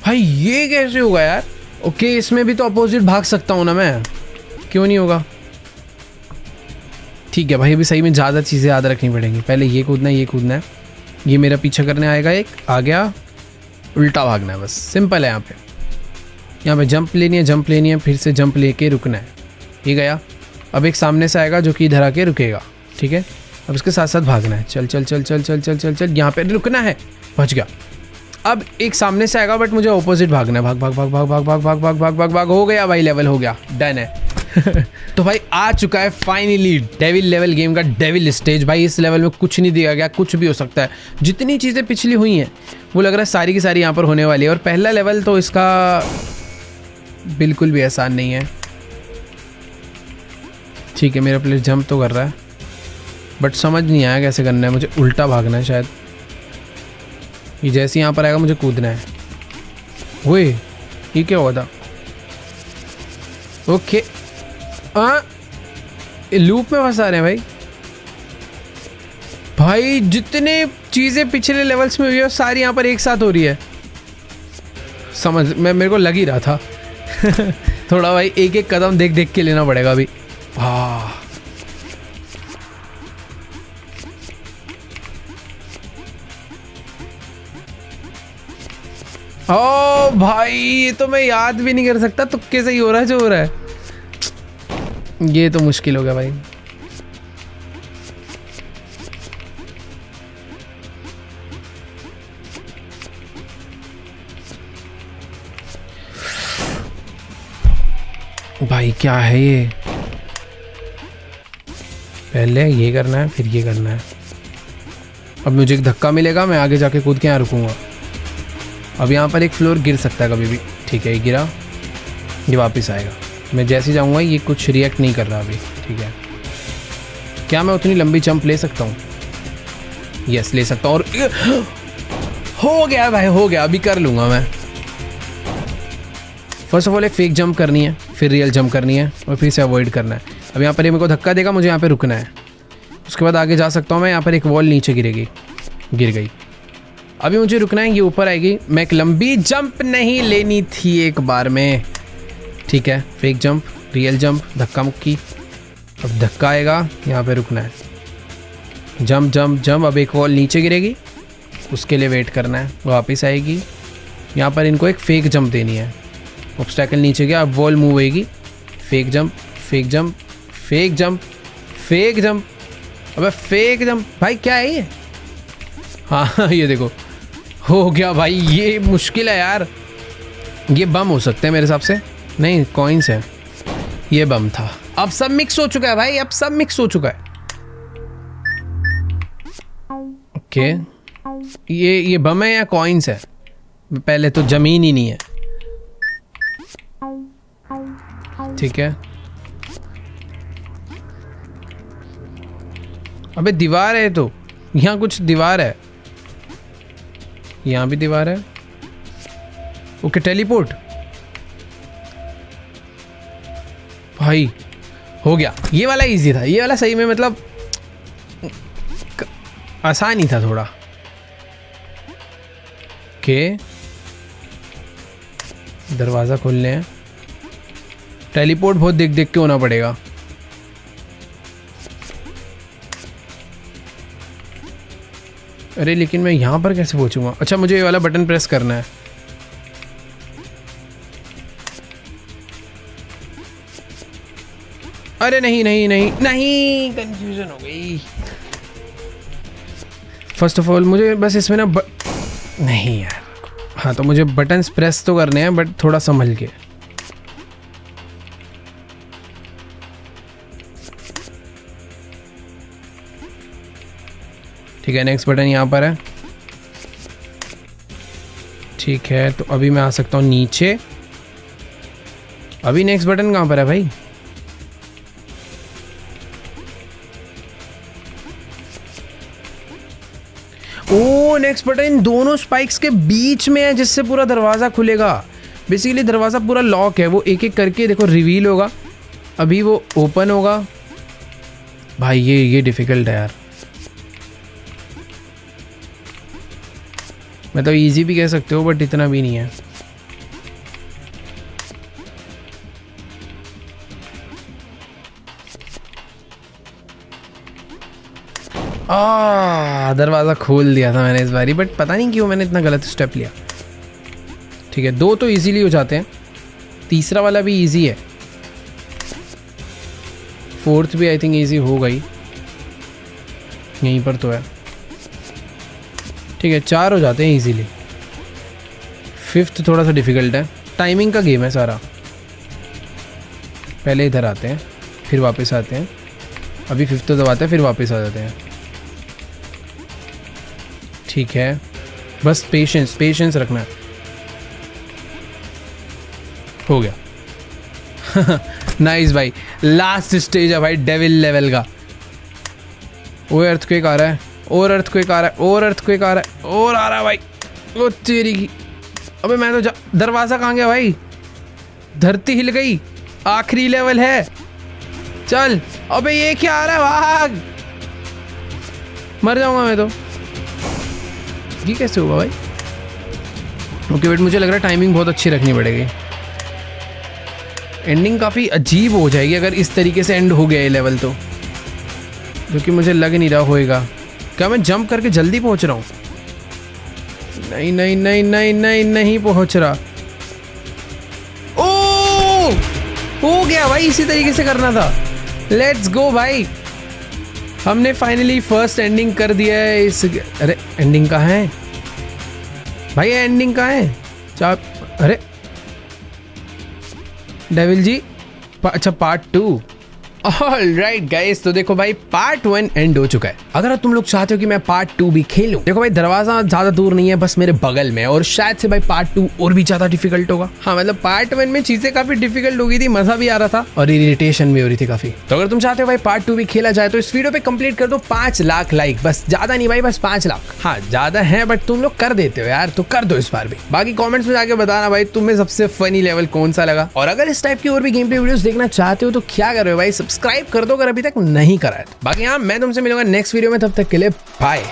भाई। ये कैसे होगा यार? ओके इसमें भी तो अपोजिट भाग सकता हूँ ना मैं, क्यों नहीं होगा? ठीक है भाई, अभी सही में ज़्यादा चीज़ें याद रखनी पड़ेंगी। पहले ये कूदना है, ये कूदना है, ये मेरा पीछा करने आएगा, एक आ गया, उल्टा भागना है, बस सिंपल है। यहाँ पे जंप लेनी है, जंप लेनी है, फिर से जंप लेके रुकना है। ये गया। अब एक सामने से आएगा जो कि इधर आके रुकेगा, ठीक है। अब इसके साथ साथ भागना है। चल चल चल चल चल चल चल चल, यहाँ पे रुकना है, बच गया। अब एक सामने से आएगा बट मुझे ऑपोजिट भागना है। भाग भाग भाग भाग भाग भाग भाग भाग भाग भाग भाग। हो गया भाई, लेवल हो गया, डन है। तो भाई आ चुका है फाइनली डेविल लेवल गेम का डेविल स्टेज। भाई इस लेवल में कुछ नहीं दिया गया, कुछ भी हो सकता है। जितनी चीज़ें पिछली हुई हैं वो लग रहा है सारी की सारी यहाँ पर होने वाली है। और पहला लेवल तो इसका बिल्कुल भी आसान नहीं है। ठीक है, मेरा प्लेयर जंप तो कर रहा है बट समझ नहीं आया कैसे करना है। मुझे उल्टा भागना है शायद। ये जैसे यहाँ पर आएगा मुझे कूदना है। ओए ये क्या हुआ था? ओके लूप में फंसा रहे हैं भाई। भाई जितने चीज़ें पिछले लेवल्स में हुई है सारी यहाँ पर एक साथ हो रही है। समझ मेरे को लग ही रहा था। थोड़ा भाई एक एक कदम देख देख के लेना पड़ेगा अभी। वाह ओ भाई, ये तो मैं याद भी नहीं कर सकता, तुक्के से ही हो रहा है जो हो रहा है। ये तो मुश्किल हो गया भाई। भाई क्या है ये? पहले ये करना है फिर ये करना है। अब मुझे एक धक्का मिलेगा, मैं आगे जाके कूद के यहाँ रुकूंगा। अब यहाँ पर एक फ्लोर गिर सकता है कभी भी। ठीक है, ये गिरा, ये वापस आएगा। मैं जैसे जाऊँगा ये कुछ रिएक्ट नहीं कर रहा अभी। ठीक है, क्या मैं उतनी लंबी जंप ले सकता हूँ? यस ले सकता हूँ। और हो गया भाई, हो गया। अभी कर लूँगा मैं। फर्स्ट ऑफ ऑल एक फेक जंप करनी है, फिर रियल जंप करनी है और फिर से अवॉइड करना है। अब यहाँ पर ये मेरे को धक्का देगा, मुझे यहाँ पे रुकना है। उसके बाद आगे जा सकता हूँ मैं। यहाँ पर एक वॉल नीचे गिरेगी, गिर गई। अभी मुझे रुकना है, ये ऊपर आएगी। मैं एक लंबी जंप नहीं लेनी थी एक बार में। ठीक है, फेक जंप, रियल जंप, धक्का मुक्की। अब धक्का आएगा, यहाँ पे रुकना है। Jump jump jump. अब एक वॉल नीचे गिरेगी, उसके लिए वेट करना है, वापस आएगी। यहाँ पर इनको एक फेक जंप देनी है। ऑब्स्टैकल नीचे गया, अब वॉल मूव होएगी। Fake jump, fake jump, fake jump, fake jump. अबे फेक जंप भाई, क्या है ये? हाँ ये देखो हो गया भाई। ये मुश्किल है यार। ये बम हो सकते हैं मेरे हिसाब से। नहीं, कॉइन्स है। ये बम था। अब सब मिक्स हो चुका है भाई, अब सब मिक्स हो चुका है। ओके, ये बम है या कॉइन्स है? पहले तो जमीन ही नहीं है। ठीक है, अबे दीवार है तो, यहाँ कुछ दीवार है, यहाँ भी दीवार है। Okay teleport. भाई हो गया, ये वाला इजी था। ये वाला सही में मतलब आसान ही था थोड़ा। ओके दरवाज़ा खोलने हैं। टेलीपोर्ट बहुत देख देख के होना पड़ेगा। अरे लेकिन मैं यहाँ पर कैसे पहुँचूंगा? अच्छा मुझे ये वाला बटन प्रेस करना है। अरे नहीं नहीं नहीं नहीं, कंफ्यूजन हो गई। फर्स्ट ऑफ ऑल मुझे बस इसमें ना नहीं यार। हाँ तो मुझे बटन्स प्रेस तो करने हैं बट थोड़ा संभल के। ठीक है, नेक्स्ट बटन यहाँ पर है। ठीक है, तो अभी मैं आ सकता हूँ नीचे। अभी नेक्स्ट बटन कहाँ पर है भाई? ओ नेक्स्ट बटन दोनों स्पाइक्स के बीच में है जिससे पूरा दरवाज़ा खुलेगा। बेसिकली दरवाज़ा पूरा लॉक है, वो एक एक करके देखो रिवील होगा। अभी वो ओपन होगा भाई। ये डिफिकल्ट है यार। मतलब इजी भी कह सकते हो बट इतना भी नहीं है। दरवाज़ा खोल दिया था मैंने इस बारी, बट पता नहीं क्यों मैंने इतना गलत स्टेप लिया। ठीक है, 2 तो इजीली हो जाते हैं, तीसरा वाला भी इजी है, 4th भी आई थिंक इजी हो गई, यहीं पर तो है। ठीक है, 4 हो जाते हैं इजीली। 5th थोड़ा सा डिफ़िकल्ट है, टाइमिंग का गेम है सारा। पहले इधर आते हैं फिर वापस आते हैं, अभी 5th तो दबाते हैं फिर वापस आ जाते हैं। ठीक है, बस पेशेंस रखना है। हो गया। नाइस भाई, लास्ट स्टेज है भाई डेविल लेवल का। वो अर्थक्वेक आ रहा है, और अर्थक्वेक आ रहा है, और अर्थक्वेक आ रहा है, और आ रहा है भाई। वो तेरी की, अबे मैं तो दरवाज़ा कहाँ गया भाई? धरती हिल गई, आखिरी लेवल है। चल, अबे ये क्या आ रहा है? भाग, मर जाऊंगा मैं तो। ये कैसे होगा भाई? ओके बट मुझे लग रहा है टाइमिंग बहुत अच्छी रखनी पड़ेगी। एंडिंग काफ़ी अजीब हो जाएगी अगर इस तरीके से एंड हो गया ये लेवल तो, जो कि मुझे लग नहीं रहा होएगा। क्या मैं जंप करके जल्दी पहुंच रहा हूँ? नहीं नहीं नहीं नहीं नहीं नहीं पहुंच रहा। ओ, हो गया भाई, इसी तरीके से करना था। लेट्स गो भाई, हमने फाइनली फर्स्ट एंडिंग कर दिया है इस। अरे एंडिंग कहाँ है भाई? एंडिंग कहाँ है? अरे डेविल जी, अच्छा पार्ट 2। ऑलराइट गाइस, तो देखो भाई पार्ट 1 एंड हो चुका है। अगर तुम लोग चाहते हो कि मैं पार्ट 2 भी खेलूं, देखो भाई दरवाजा ज्यादा दूर नहीं है, बस मेरे बगल में, और शायद से भाई पार्ट 2 और भी ज्यादा डिफिकल्ट होगा। हाँ मतलब पार्ट 1 में चीजें काफी डिफिकल्ट हो गई थी, मजा भी आ रहा था और इरिटेशन भी हो रही थी काफी। तो अगर तुम चाहते हो भाई पार्ट 2 भी खेला जाए तो इस वीडियो पे कंप्लीट कर दो 5 लाख लाइक, बस ज्यादा नहीं भाई, बस 5 लाख। हाँ ज्यादा है बट तुम लोग कर देते हो यार, तो कर दो इस बार भी। बाकी कॉमेंट्स में जाके बताना भाई तुम्हें सबसे फनी लेवल कौन सा लगा, और अगर इस टाइप की और भी गेम प्ले वीडियोस देखना चाहते हो तो क्या कर रहे हो भाई, सब्सक्राइब कर दो अगर अभी तक नहीं करा है। बाकी हाँ, मैं तुमसे मिलूंगा नेक्स्ट वीडियो में, तब तक के लिए बाय।